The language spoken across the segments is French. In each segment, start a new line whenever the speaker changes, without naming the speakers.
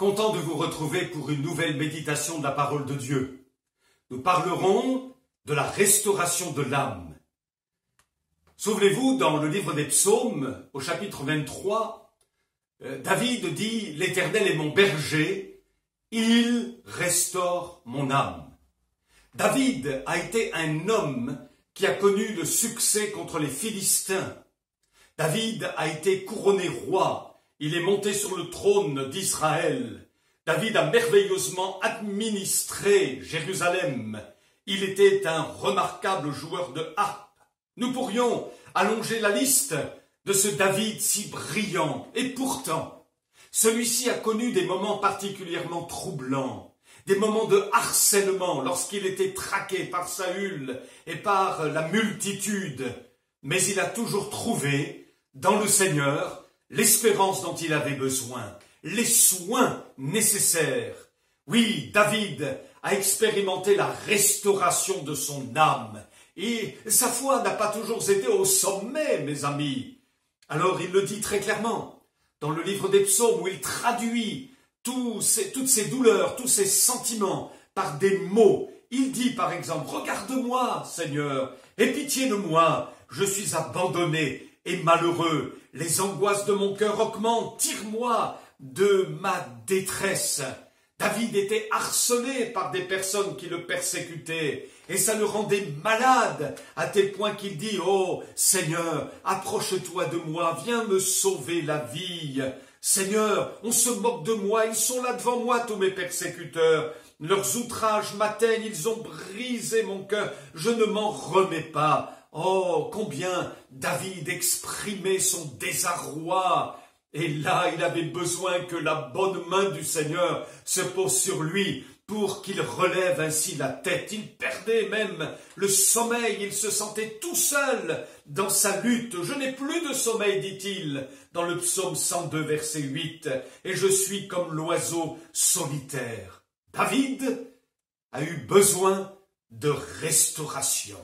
Content de vous retrouver pour une nouvelle méditation de la parole de Dieu. Nous parlerons de la restauration de l'âme. Souvenez-vous, dans le livre des Psaumes, au chapitre 23, David dit « L'Éternel est mon berger, il restaure mon âme ». David a été un homme qui a connu le succès contre les Philistins. David a été couronné roi. Il est monté sur le trône d'Israël. David a merveilleusement administré Jérusalem. Il était un remarquable joueur de harpe. Nous pourrions allonger la liste de ce David si brillant. Et pourtant, celui-ci a connu des moments particulièrement troublants, des moments de harcèlement lorsqu'il était traqué par Saül et par la multitude. Mais il a toujours trouvé dans le Seigneur l'espérance dont il avait besoin, les soins nécessaires. Oui, David a expérimenté la restauration de son âme. Et sa foi n'a pas toujours été au sommet, mes amis. Alors il le dit très clairement, dans le livre des Psaumes, où il traduit toutes ces douleurs, tous ces sentiments par des mots. Il dit par exemple, « Regarde-moi, Seigneur, aie pitié de moi, je suis abandonné et malheureux. Les angoisses de mon cœur augmentent, tire-moi de ma détresse. » David était harcelé par des personnes qui le persécutaient et ça le rendait malade à tel point qu'il dit « Oh Seigneur, approche-toi de moi, viens me sauver la vie. Seigneur, on se moque de moi, ils sont là devant moi tous mes persécuteurs. Leurs outrages m'atteignent, ils ont brisé mon cœur, je ne m'en remets pas. » Oh, combien David exprimait son désarroi. Et là, il avait besoin que la bonne main du Seigneur se pose sur lui pour qu'il relève ainsi la tête. Il perdait même le sommeil, il se sentait tout seul dans sa lutte. « Je n'ai plus de sommeil », dit-il, dans le psaume 102, verset 8, « et je suis comme l'oiseau solitaire. » David a eu besoin de restauration.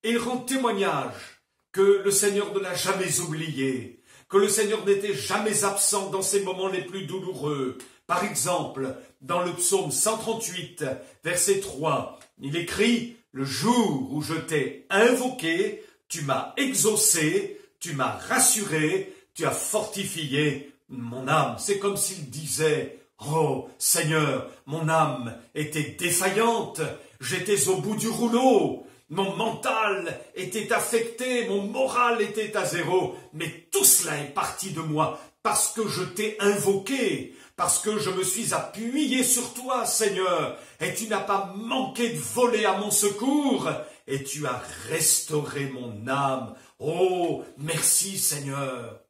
Et il rend témoignage que le Seigneur ne l'a jamais oublié, que le Seigneur n'était jamais absent dans ses moments les plus douloureux. Par exemple, dans le psaume 138, verset 3, il écrit « Le jour où je t'ai invoqué, tu m'as exaucé, tu m'as rassuré, tu as fortifié mon âme. » C'est comme s'il disait « Oh Seigneur, mon âme était défaillante, j'étais au bout du rouleau. » Mon mental était affecté, mon moral était à zéro, mais tout cela est parti de moi parce que je t'ai invoqué, parce que je me suis appuyé sur toi, Seigneur, et tu n'as pas manqué de voler à mon secours, et tu as restauré mon âme. Oh, merci Seigneur.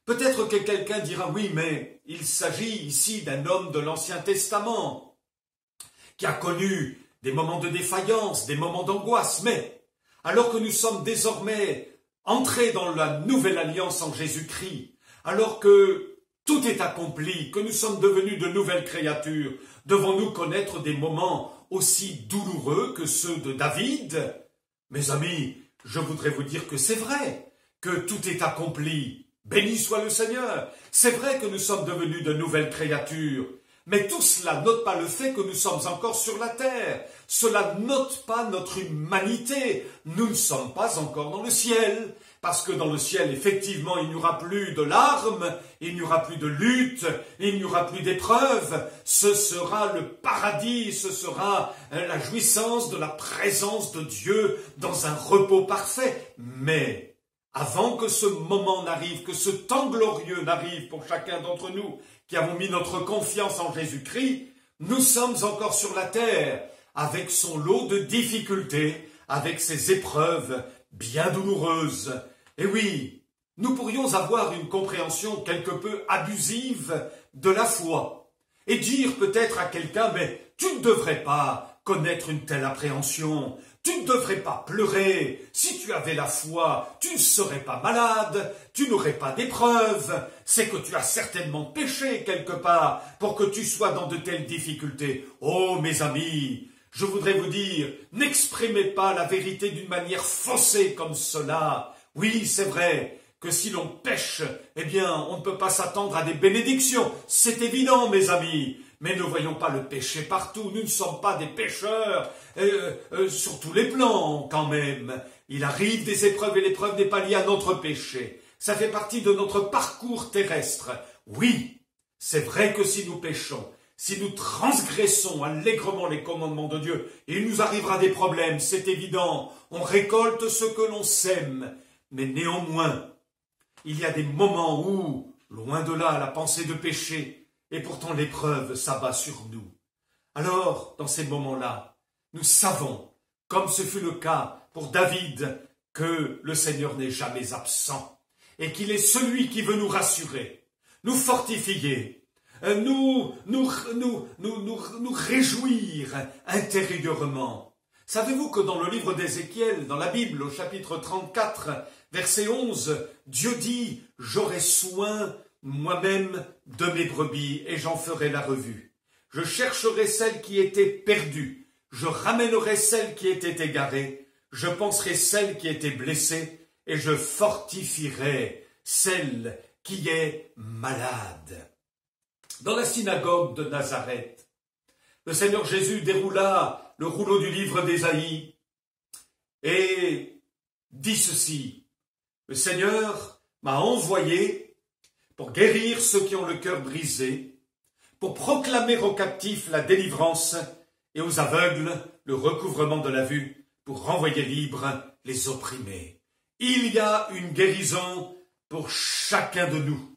Peut-être que quelqu'un dira, oui, mais il s'agit ici d'un homme de l'Ancien Testament qui a connu des moments de défaillance, des moments d'angoisse, mais alors que nous sommes désormais entrés dans la nouvelle alliance en Jésus-Christ, alors que tout est accompli, que nous sommes devenus de nouvelles créatures, devons-nous connaître des moments aussi douloureux que ceux de David? Mes amis, je voudrais vous dire que c'est vrai, que tout est accompli. Béni soit le Seigneur. C'est vrai que nous sommes devenus de nouvelles créatures. Mais tout cela n'ôte pas le fait que nous sommes encore sur la terre. Cela n'ôte pas notre humanité. Nous ne sommes pas encore dans le ciel. Parce que dans le ciel, effectivement, il n'y aura plus de larmes, il n'y aura plus de lutte, il n'y aura plus d'épreuves. Ce sera le paradis, ce sera la jouissance de la présence de Dieu dans un repos parfait. Mais avant que ce moment n'arrive, que ce temps glorieux n'arrive pour chacun d'entre nous, qui avons mis notre confiance en Jésus-Christ, nous sommes encore sur la terre, avec son lot de difficultés, avec ses épreuves bien douloureuses. Et oui, nous pourrions avoir une compréhension quelque peu abusive de la foi, et dire peut-être à quelqu'un, mais tu ne devrais pas connaître une telle appréhension, tu ne devrais pas pleurer, si tu avais la foi, tu ne serais pas malade, tu n'aurais pas d'épreuves, c'est que tu as certainement péché quelque part pour que tu sois dans de telles difficultés. Oh mes amis, je voudrais vous dire, n'exprimez pas la vérité d'une manière faussée comme cela. Oui, c'est vrai que si l'on pêche, eh bien, on ne peut pas s'attendre à des bénédictions. C'est évident, mes amis. Mais ne voyons pas le péché partout. Nous ne sommes pas des pécheurs sur tous les plans, quand même. Il arrive des épreuves et l'épreuve n'est pas liée à notre péché. Ça fait partie de notre parcours terrestre. Oui, c'est vrai que si nous péchons, si nous transgressons allègrement les commandements de Dieu, il nous arrivera des problèmes, c'est évident. On récolte ce que l'on sème. Mais néanmoins, il y a des moments où, loin de là, la pensée de péché, et pourtant l'épreuve s'abat sur nous. Alors, dans ces moments-là, nous savons, comme ce fut le cas pour David, que le Seigneur n'est jamais absent, et qu'il est celui qui veut nous rassurer, nous fortifier, nous réjouir intérieurement. Savez-vous que dans le livre d'Ézéchiel, dans la Bible, au chapitre 34, verset 11, Dieu dit « J'aurai soin moi-même de mes brebis et j'en ferai la revue. Je chercherai celles qui étaient perdues, je ramènerai celles qui étaient égarées, je penserai celles qui étaient blessées et je fortifierai celle qui est malade. » Dans la synagogue de Nazareth, le Seigneur Jésus déroula le rouleau du livre d'Ésaïe et dit ceci: « Le Seigneur m'a envoyé pour guérir ceux qui ont le cœur brisé, pour proclamer aux captifs la délivrance et aux aveugles le recouvrement de la vue, pour renvoyer libres les opprimés. » Il y a une guérison pour chacun de nous.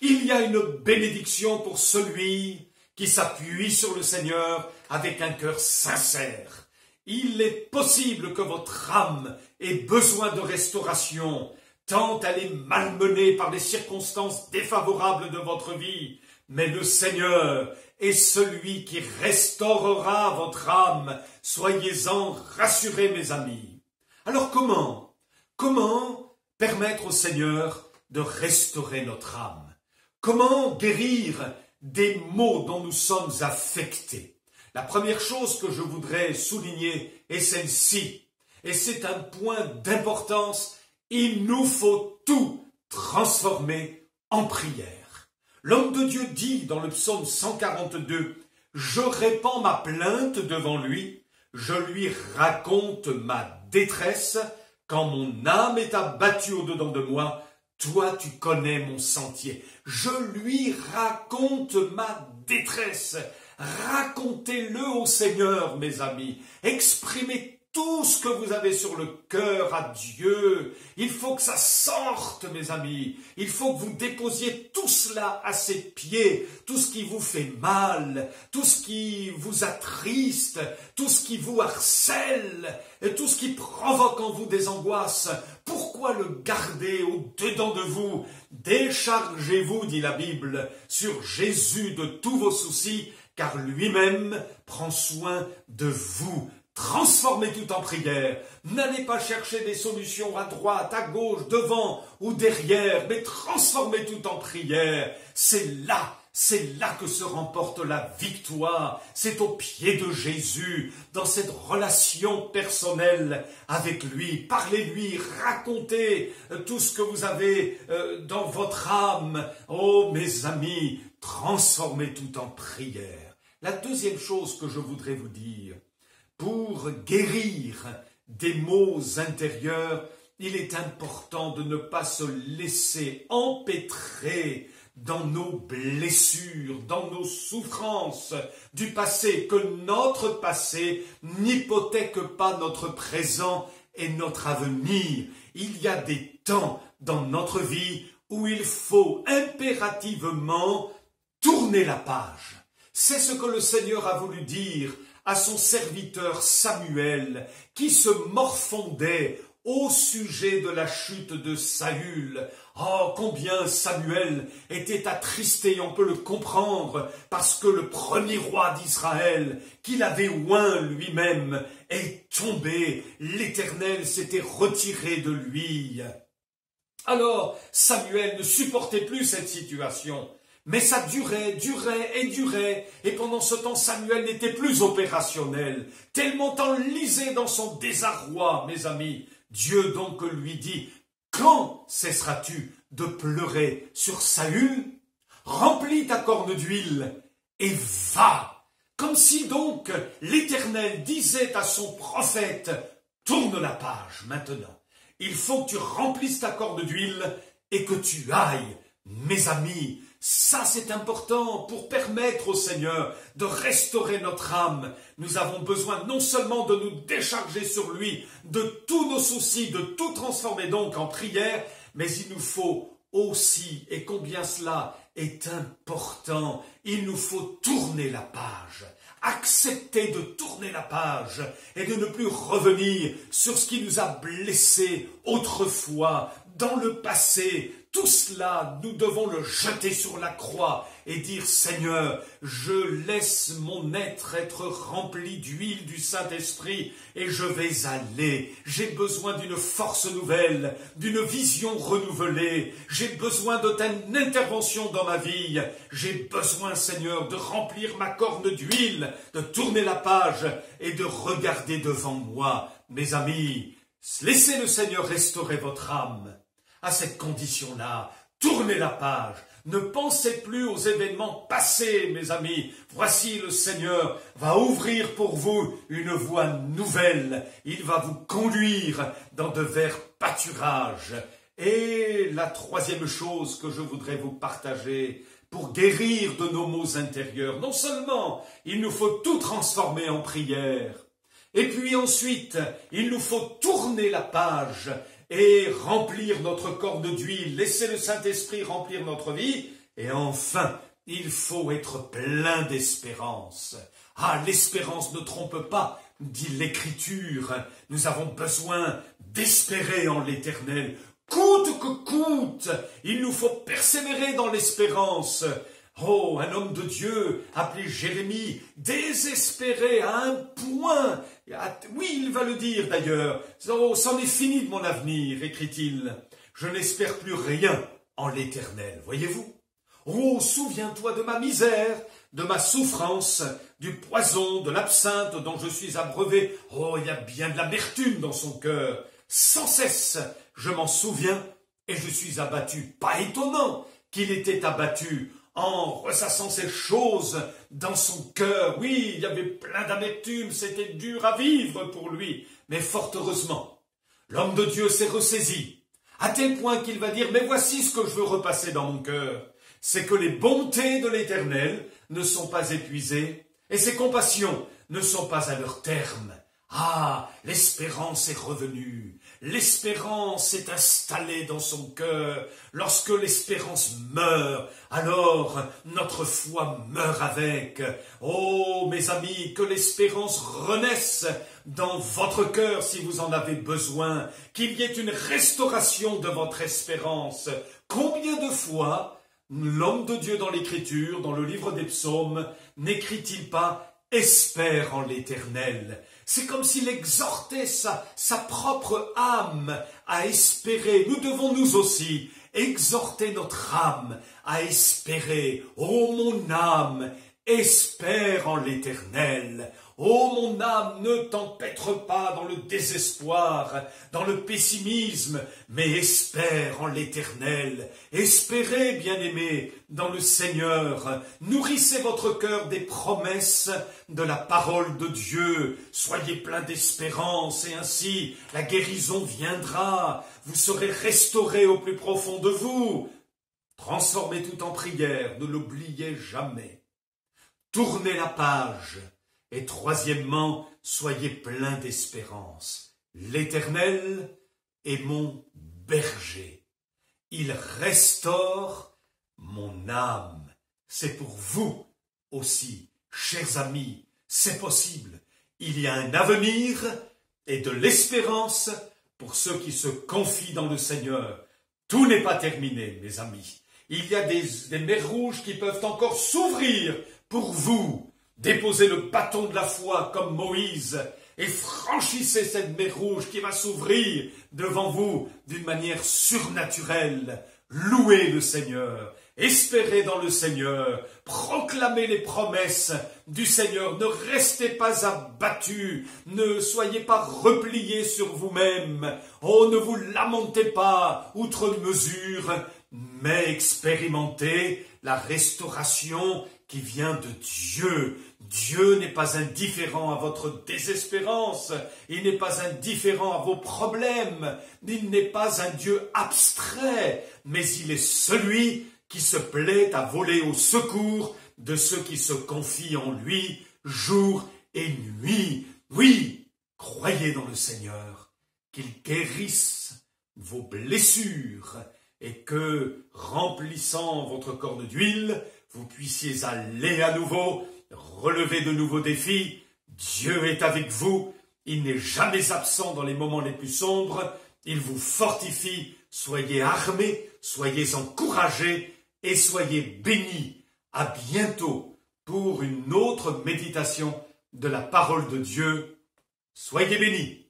Il y a une bénédiction pour celui qui s'appuie sur le Seigneur avec un cœur sincère. Il est possible que votre âme ait besoin de restauration, tant elle est malmenée par les circonstances défavorables de votre vie. Mais le Seigneur est celui qui restaurera votre âme. Soyez-en rassurés, mes amis. Alors comment permettre au Seigneur de restaurer notre âme? Comment guérir des maux dont nous sommes affectés? La première chose que je voudrais souligner est celle-ci, et c'est un point d'importance: il nous faut tout transformer en prière. L'homme de Dieu dit dans le psaume 142, « Je répands ma plainte devant lui, je lui raconte ma détresse, quand mon âme est abattue au-dedans de moi, toi tu connais mon sentier. » Je lui raconte ma détresse. Racontez-le au Seigneur, mes amis. Exprimez tout ce que vous avez sur le cœur à Dieu. Il faut que ça sorte, mes amis. Il faut que vous déposiez tout cela à ses pieds. Tout ce qui vous fait mal, tout ce qui vous attriste, tout ce qui vous harcèle, et tout ce qui provoque en vous des angoisses. Pourquoi le garder au-dedans de vous? Déchargez-vous, dit la Bible, sur Jésus de tous vos soucis, car lui-même prend soin de vous. Transformez tout en prière. N'allez pas chercher des solutions à droite, à gauche, devant ou derrière, mais transformez tout en prière. C'est là que se remporte la victoire. C'est au pied de Jésus, dans cette relation personnelle avec lui. Parlez-lui, racontez tout ce que vous avez dans votre âme. Oh, mes amis, transformez tout en prière. La deuxième chose que je voudrais vous dire, pour guérir des maux intérieurs, il est important de ne pas se laisser empêtrer dans nos blessures, dans nos souffrances du passé, que notre passé n'hypothèque pas notre présent et notre avenir. Il y a des temps dans notre vie où il faut impérativement tourner la page. C'est ce que le Seigneur a voulu dire à son serviteur Samuel, qui se morfondait au sujet de la chute de Saül. Oh, combien Samuel était attristé, on peut le comprendre, parce que le premier roi d'Israël, qu'il avait oint lui-même, est tombé. L'Éternel s'était retiré de lui. Alors, Samuel ne supportait plus cette situation. Mais ça durait, et pendant ce temps, Samuel n'était plus opérationnel, tellement enlisé dans son désarroi, mes amis. Dieu donc lui dit, Quand cesseras-tu de pleurer sur Saül? Remplis ta corne d'huile et va. Comme si donc l'Éternel disait à son prophète, tourne la page maintenant. Il faut que tu remplisses ta corne d'huile et que tu ailles. Mes amis, ça c'est important pour permettre au Seigneur de restaurer notre âme. Nous avons besoin non seulement de nous décharger sur lui de tous nos soucis, de tout transformer donc en prière, mais il nous faut aussi, et combien cela est important, il nous faut tourner la page. Accepter de tourner la page et de ne plus revenir sur ce qui nous a blessés autrefois, dans le passé. Tout cela, nous devons le jeter sur la croix et dire, Seigneur, je laisse mon être rempli d'huile du Saint-Esprit et je vais aller. J'ai besoin d'une force nouvelle, d'une vision renouvelée. J'ai besoin de ta intervention dans ma vie. J'ai besoin, Seigneur, de remplir ma corne d'huile, de tourner la page et de regarder devant moi. Mes amis, laissez le Seigneur restaurer votre âme. À cette condition-là, tournez la page. Ne pensez plus aux événements passés, mes amis. Voici le Seigneur va ouvrir pour vous une voie nouvelle. Il va vous conduire dans de verts pâturages. Et la troisième chose que je voudrais vous partager, pour guérir de nos maux intérieurs, non seulement il nous faut tout transformer en prière, et puis ensuite, il nous faut tourner la page et remplir notre corne d'huile, laisser le Saint-Esprit remplir notre vie. Et enfin, il faut être plein d'espérance. Ah, l'espérance ne trompe pas, dit l'Écriture. Nous avons besoin d'espérer en l'Éternel. Coûte que coûte, il nous faut persévérer dans l'espérance. Oh, un homme de Dieu, appelé Jérémie, désespéré à un point. Oui, il va le dire d'ailleurs. Oh, c'en est fini de mon avenir, écrit-il. Je n'espère plus rien en l'Éternel, voyez-vous. Oh, souviens-toi de ma misère, de ma souffrance, du poison, de l'absinthe dont je suis abreuvé. Oh, il y a bien de l'amertume dans son cœur. Sans cesse, je m'en souviens et je suis abattu. Pas étonnant qu'il était abattu en ressassant ces choses dans son cœur. Oui, il y avait plein d'amertume, c'était dur à vivre pour lui. Mais fort heureusement, l'homme de Dieu s'est ressaisi, à tel point qu'il va dire, mais voici ce que je veux repasser dans mon cœur. C'est que les bontés de l'Éternel ne sont pas épuisées, et ses compassions ne sont pas à leur terme. Ah, l'espérance est revenue, l'espérance s'est installée dans son cœur. Lorsque l'espérance meurt, alors notre foi meurt avec. Oh, mes amis, que l'espérance renaisse dans votre cœur si vous en avez besoin, qu'il y ait une restauration de votre espérance. Combien de fois l'homme de Dieu dans l'Écriture, dans le livre des psaumes, n'écrit-il pas « Espère en l'Éternel ». C'est comme s'il exhortait sa propre âme à espérer. Nous devons nous aussi exhorter notre âme à espérer. Ô mon âme, espère en l'Éternel. Ô mon âme, ne t'empêtre pas dans le désespoir, dans le pessimisme, mais espère en l'Éternel. Espérez, bien-aimés, dans le Seigneur. Nourrissez votre cœur des promesses de la parole de Dieu. Soyez pleins d'espérance et ainsi la guérison viendra. Vous serez restaurés au plus profond de vous. Transformez tout en prière, ne l'oubliez jamais. Tournez la page. Et troisièmement, soyez pleins d'espérance. L'Éternel est mon berger. Il restaure mon âme. C'est pour vous aussi, chers amis, c'est possible. Il y a un avenir et de l'espérance pour ceux qui se confient dans le Seigneur. Tout n'est pas terminé, mes amis. Il y a des mers rouges qui peuvent encore s'ouvrir pour vous. Déposez le bâton de la foi comme Moïse et franchissez cette mer rouge qui va s'ouvrir devant vous d'une manière surnaturelle. Louez le Seigneur espérez dans le Seigneur, proclamez les promesses du Seigneur, ne restez pas abattus, ne soyez pas repliés sur vous-même, oh ne vous lamentez pas outre mesure, mais expérimentez la restauration qui vient de Dieu. Dieu n'est pas indifférent à votre désespérance, il n'est pas indifférent à vos problèmes, il n'est pas un Dieu abstrait, mais il est celui qui se plaît à voler au secours de ceux qui se confient en lui jour et nuit. Oui, croyez dans le Seigneur, qu'il guérisse vos blessures et que, remplissant votre corne d'huile, vous puissiez aller à nouveau, relever de nouveaux défis. Dieu est avec vous, il n'est jamais absent dans les moments les plus sombres, il vous fortifie, soyez armés, soyez encouragés et soyez bénis. À bientôt pour une autre méditation de la parole de Dieu. Soyez bénis.